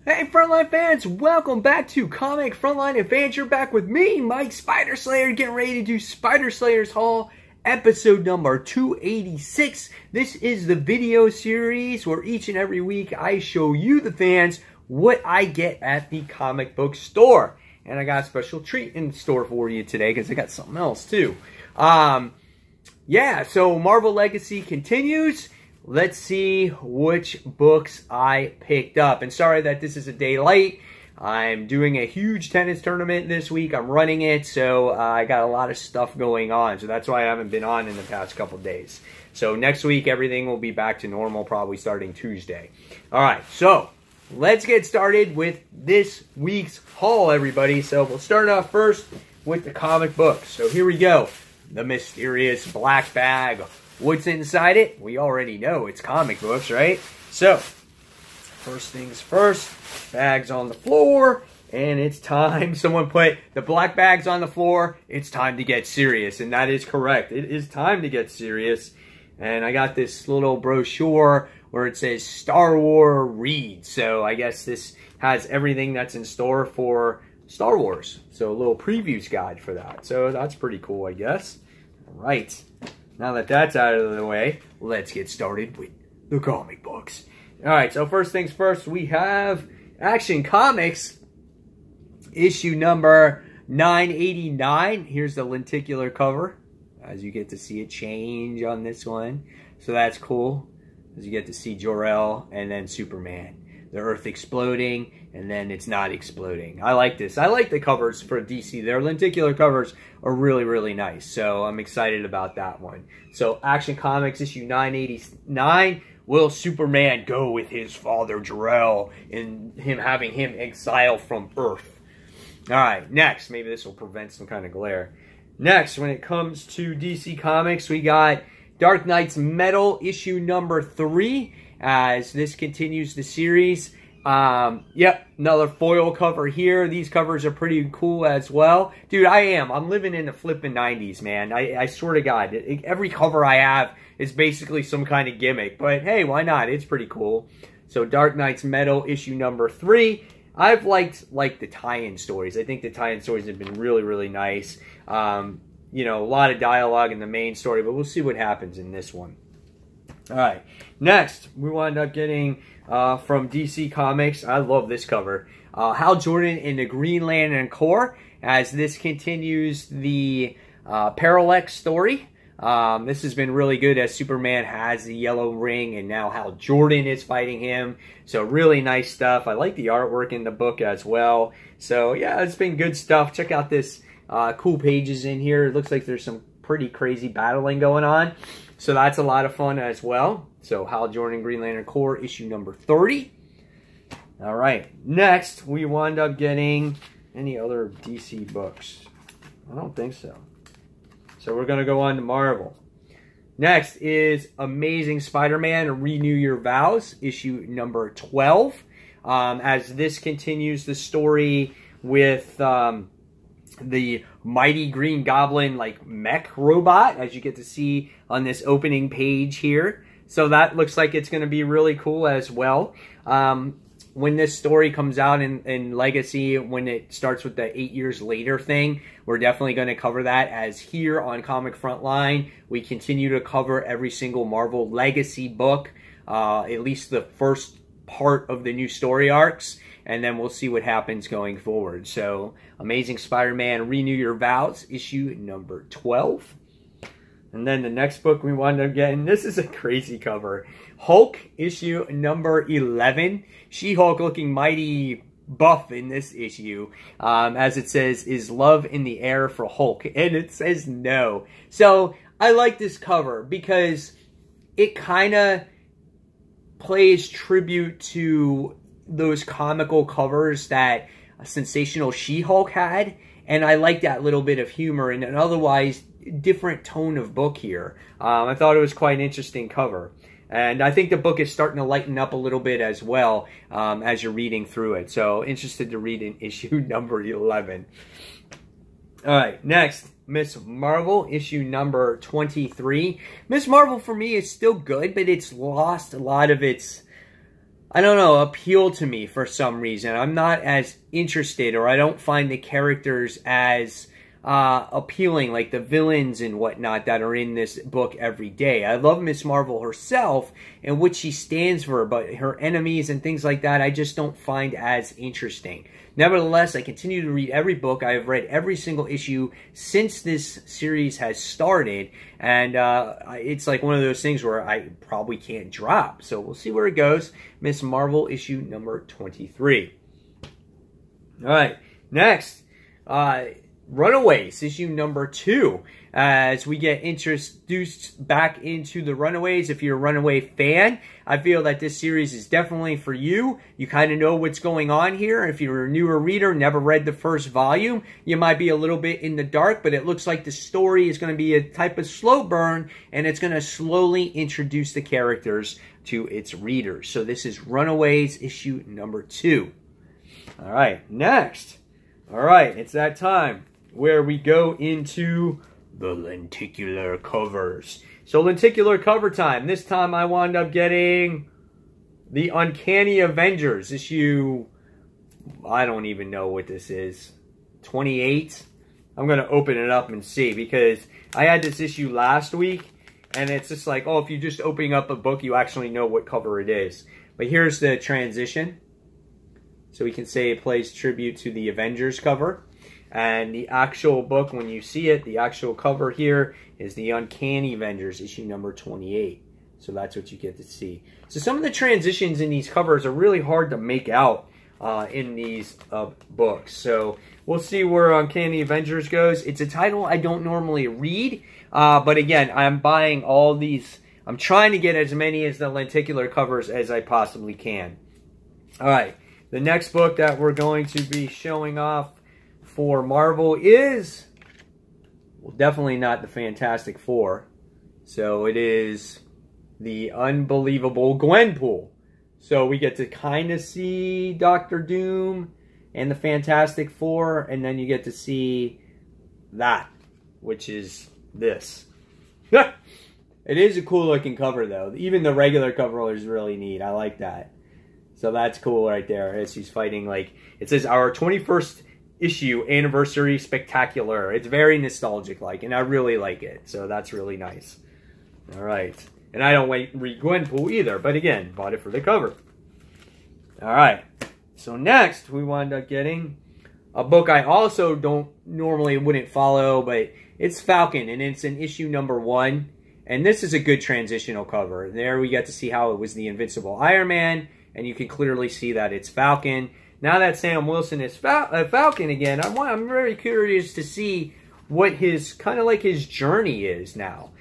Hey Frontline fans, welcome back to Comic Frontline Adventure. Back with me, Mike Spider Slayer, getting ready to do Spider Slayer's Haul, episode number 286. This is the video series where each and every week I show you, the fans, what I get at the comic book store. And I got a special treat in store for you today because I got something else too. Yeah, so Marvel Legacy continues. Let's see which books I picked up. And sorry that this is a day late. I'm doing a huge tennis tournament this week. I'm running it, so I got a lot of stuff going on. So that's why I haven't been on in the past couple days. So next week, everything will be back to normal, probably starting Tuesday. All right, so let's get started with this week's haul, everybody. So we'll start off first with the comic books. So here we go. The mysterious black bag. What's inside it? We already know it's comic books, right? So, first things first, bags on the floor, and it's time. Someone put the black bags on the floor, it's time to get serious, and that is correct. It is time to get serious, and I got this little brochure where it says Star Wars Read, so I guess this has everything that's in store for Star Wars, so a little previews guide for that, so that's pretty cool, I guess. All right. Now that that's out of the way, let's get started with the comic books. Alright, so first things first, we have Action Comics, issue number 989. Here's the lenticular cover, as you get to see it change on this one. So that's cool, as you get to see Jor-El and then Superman. The Earth exploding, and then it's not exploding. I like this. I like the covers for DC. Their lenticular covers are really, really nice. So I'm excited about that one. So Action Comics issue 989. Will Superman go with his father Jor-El and having him exiled from Earth? Alright, next. Maybe this will prevent some kind of glare. Next, when it comes to DC Comics, we got Dark Knight's Metal issue number 3. As this continues the series. Yep, another foil cover here. These covers are pretty cool as well. Dude, I'm living in the flipping 90s, man. I swear to God, every cover I have is basically some kind of gimmick. But hey, why not? It's pretty cool. So Dark Knight's Metal issue number 3. I've liked the tie-in stories. I think the tie-in stories have been really, really nice. You know, a lot of dialogue in the main story, but we'll see what happens in this one. Alright, next, we wound up getting from DC Comics, I love this cover, Hal Jordan in the Green Lantern Corps, as this continues the Parallax story. This has been really good as Superman has the yellow ring and now Hal Jordan is fighting him. So really nice stuff. I like the artwork in the book as well. So yeah, it's been good stuff. Check out this cool pages in here. It looks like there's some pretty crazy battling going on. So that's a lot of fun as well. So Hal Jordan, Green Lantern Corps, issue number 30. All right. Next, we wound up getting any other DC books. I don't think so. So we're going to go on to Marvel. Next is Amazing Spider-Man, Renew Your Vows, issue number 12. As this continues the story with the mighty Green Goblin mech robot, as you get to see on this opening page here. So that looks like it's going to be really cool as well. When this story comes out in Legacy, when it starts with the 8 years later thing, we're definitely going to cover that, as here on Comic Frontline, we continue to cover every single Marvel Legacy book, at least the first part of the new story arcs, and then we'll see what happens going forward. So, Amazing Spider-Man, Renew Your Vows, issue number 12. And then the next book we wound up getting, this is a crazy cover. Hulk, issue number 11. She-Hulk looking mighty buff in this issue. As it says, is love in the air for Hulk? And it says no. So, I like this cover because it kind of plays tribute to those comical covers that Sensational She-Hulk had, and I like that little bit of humor in an otherwise different tone of book here. I thought it was quite an interesting cover, and I think the book is starting to lighten up a little bit as well as you're reading through it. So interested to read in issue number 11. All right, next, Miss Marvel, issue number 23. Miss Marvel for me is still good, but it's lost a lot of its I don't know, appeal to me for some reason. I'm not as interested, or I don't find the characters as appealing, like the villains and whatnot that are in this book every day. I love Miss Marvel herself and what she stands for, but her enemies and things like that, I just don't find as interesting. Nevertheless, I continue to read every book. I have read every single issue since this series has started, and it's like one of those things where I probably can't drop. So we'll see where it goes. Miss Marvel issue number 23. All right, next, Runaways, issue number 2, as we get introduced back into the Runaways. If you're a Runaway fan, I feel that this series is definitely for you. You kind of know what's going on here. If you're a newer reader, never read the first volume, you might be a little bit in the dark, but it looks like the story is going to be a type of slow burn, and it's going to slowly introduce the characters to its readers. So this is Runaways, issue number 2. All right, next. All right, it's that time where we go into the lenticular covers. So lenticular cover time. This time I wound up getting the Uncanny Avengers issue, I don't even know what this is, 28. I'm going to open it up and see, because I had this issue last week, and it's just like, oh, if you just open up a book, you actually know what cover it is. But here's the transition. So we can say it plays tribute to the Avengers cover. And the actual book, when you see it, the actual cover here is the Uncanny Avengers, issue number 28. So that's what you get to see. So some of the transitions in these covers are really hard to make out in these books. So we'll see where Uncanny Avengers goes. It's a title I don't normally read. But again, I'm buying all these. I'm trying to get as many as the lenticular covers as I possibly can. All right. The next book that we're going to be showing off for Marvel is, well, definitely not the Fantastic Four. So it is the Unbelievable Gwenpool. So we get to kind of see Doctor Doom and the Fantastic Four, and then you get to see that, which is this. It is a cool looking cover though. Even the regular cover is really neat. I like that. So that's cool right there, as he's fighting, like, it says our 21st issue anniversary spectacular. It's very nostalgic like, and I really like it. So that's really nice. All right. And I don't read Gwenpool either, but again, bought it for the cover. All right. So next, we wound up getting a book I also wouldn't follow, but it's Falcon, and it's in issue number 1. And this is a good transitional cover. There we get to see how it was the Invincible Iron Man, and you can clearly see that it's Falcon. Now that Sam Wilson is Falcon again, I'm very curious to see what his, kind of like his journey is now.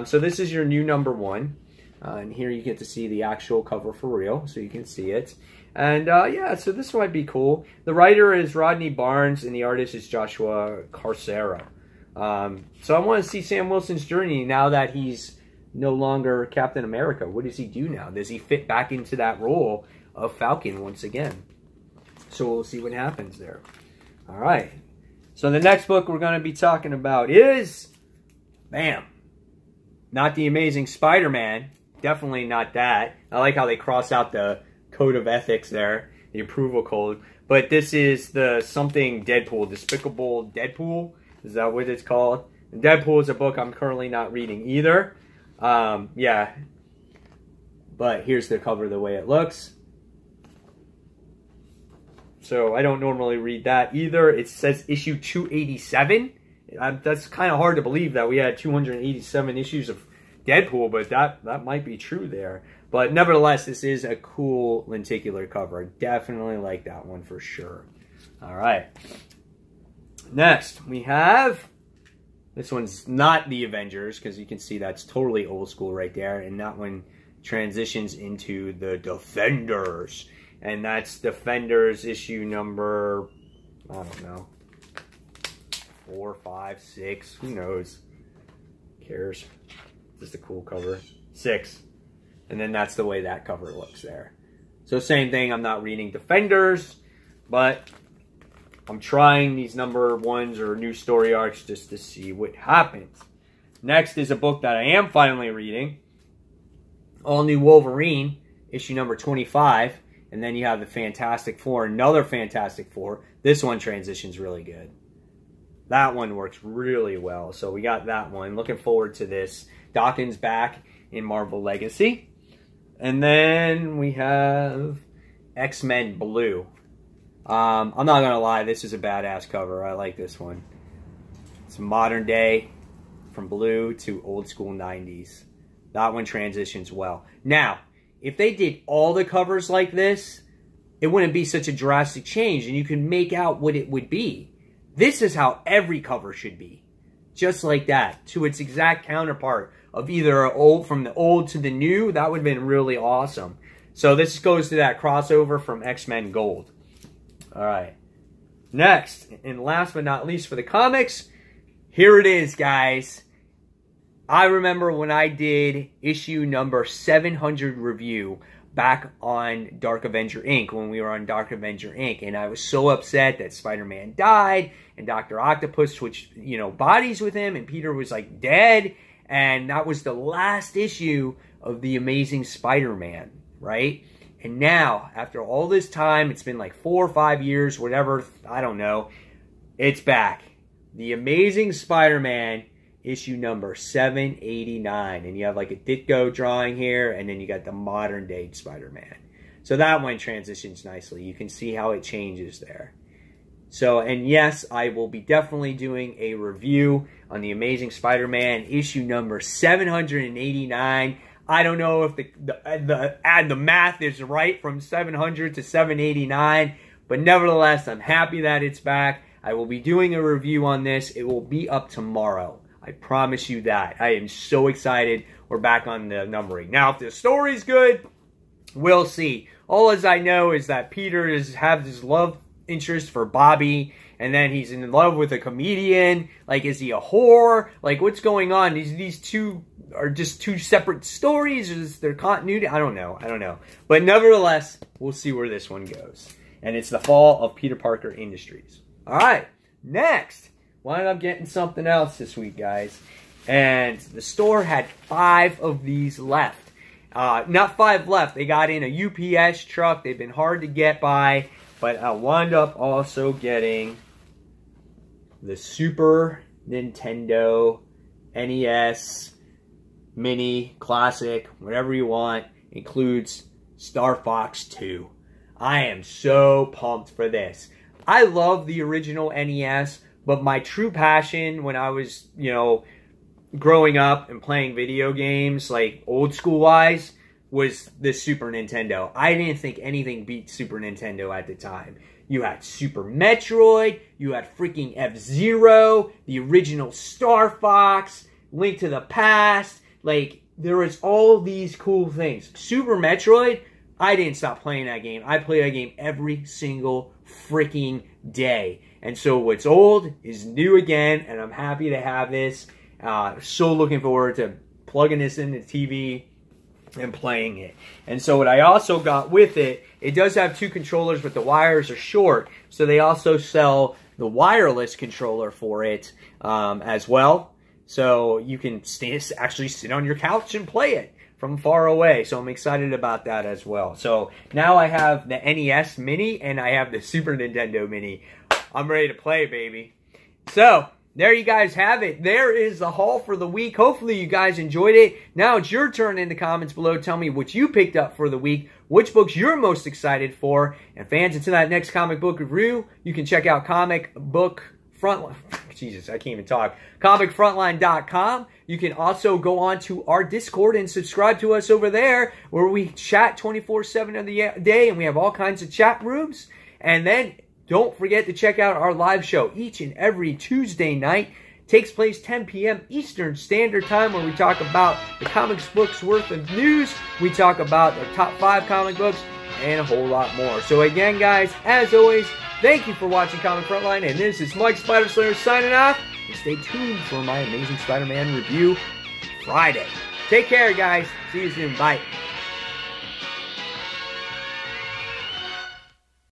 So this is your new number 1. And here you get to see the actual cover for real, so you can see it. And yeah, so this might be cool. The writer is Rodney Barnes, and the artist is Joshua Carcera. So I want to see Sam Wilson's journey now that he's no longer Captain America. What does he do now? Does he fit back into that role of Falcon once again? So we'll see what happens there. All right. So the next book we're going to be talking about is, bam, not the Amazing Spider-Man. Definitely not that. I like how they cross out the code of ethics there, the approval code. But this is the something Deadpool, Despicable Deadpool. Is that what it's called? And Deadpool is a book I'm currently not reading either. Yeah. But here's the cover the way it looks. So I don't normally read that either. It says issue 287. That's kind of hard to believe that we had 287 issues of Deadpool, but that might be true there. But nevertheless, this is a cool lenticular cover. I definitely like that one for sure. All right. Next, we have, this one's not the Avengers, because you can see that's totally old school right there. And that one transitions into the Defenders. And that's Defenders issue number, I don't know, 4, 5, 6, who knows? Who cares? Just a cool cover. 6. And then that's the way that cover looks there. So same thing, I'm not reading Defenders, but I'm trying these number 1s or new story arcs just to see what happens. Next is a book that I am finally reading. All New Wolverine. issue number 25, and then you have the Fantastic Four, another Fantastic Four. This one transitions really good. That one works really well. So we got that one. Looking forward to this. Dawkins back in Marvel Legacy. And then we have X-Men Blue. I'm not going to lie, this is a badass cover. I like this one. It's modern day, from blue to old school 90s. That one transitions well. Now, if they did all the covers like this, it wouldn't be such a drastic change, and you can make out what it would be. This is how every cover should be. Just like that, to its exact counterpart of either from the old to the new. That would have been really awesome. So this goes to that crossover from X-Men Gold. All right. Next, and last but not least for the comics, here it is, guys. I remember when I did issue number 700 review back on Dark Avenger Inc., when we were on Dark Avenger Inc., and I was so upset that Spider-Man died, and Dr. Octopus switched, bodies with him, and Peter was, like, dead, and that was the last issue of The Amazing Spider-Man, right? And now, after all this time, it's been like 4 or 5 years, whatever, I don't know, it's back. The Amazing Spider-Man, issue number 789. And you have like a Ditko drawing here, and then you got the modern day Spider-Man. So that one transitions nicely. You can see how it changes there. So, and yes, I will be definitely doing a review on The Amazing Spider-Man, issue number 789. I don't know if the math is right from 700 to 789, but nevertheless, I'm happy that it's back. I will be doing a review on this. It will be up tomorrow. I promise you that. I am so excited. We're back on the numbering. Now, if the story's good, we'll see. All as I know is that Peter has his love interest for Bobby, and then he's in love with a comedian. Like, is he a whore? Like, what's going on? These two are just two separate stories? Is there continuity? I don't know. But nevertheless, we'll see where this one goes. And it's the fall of Peter Parker Industries. All right, next. Wound up getting something else this week, guys. And the store had 5 of these left. Not 5 left. They got in a UPS truck. They've been hard to get by. But I wound up also getting the Super Nintendo NES Mini Classic, whatever you want. Includes Star Fox 2. I am so pumped for this. I love the original NES, but my true passion when I was, growing up and playing video games, like old school wise, was the Super Nintendo. I didn't think anything beat Super Nintendo at the time. You had Super Metroid, you had freaking F-Zero, the original Star Fox, Link to the Past. Like, there was all these cool things. Super Metroid, I didn't stop playing that game. I play that game every single freaking day. And so what's old is new again, and I'm happy to have this. So looking forward to plugging this into the TV and playing it. And so what I also got with it, it does have 2 controllers, but the wires are short. So they also sell the wireless controller for it as well. So you can actually sit on your couch and play it from far away. So I'm excited about that as well. So now I have the NES Mini and I have the Super Nintendo Mini. I'm ready to play, baby. So there you guys have it. There is the haul for the week. Hopefully you guys enjoyed it. Now it's your turn in the comments below. Tell me what you picked up for the week, which books you're most excited for. And fans, until that next comic book review, you can check out Comic Book Frontline. Jesus, I can't even talk. ComicFrontline.com. You can also go on to our Discord and subscribe to us over there, where we chat 24/7 of the day, and we have all kinds of chat rooms. And then don't forget to check out our live show each and every Tuesday night. Takes place 10 p.m. Eastern Standard Time, where we talk about the comics books worth of news. We talk about the top 5 comic books and a whole lot more. So again, guys, as always, thank you for watching Comic Frontline, and this is Mike Spider Slayer signing off. And stay tuned for my Amazing Spider-Man review Friday. Take care, guys. See you soon. Bye.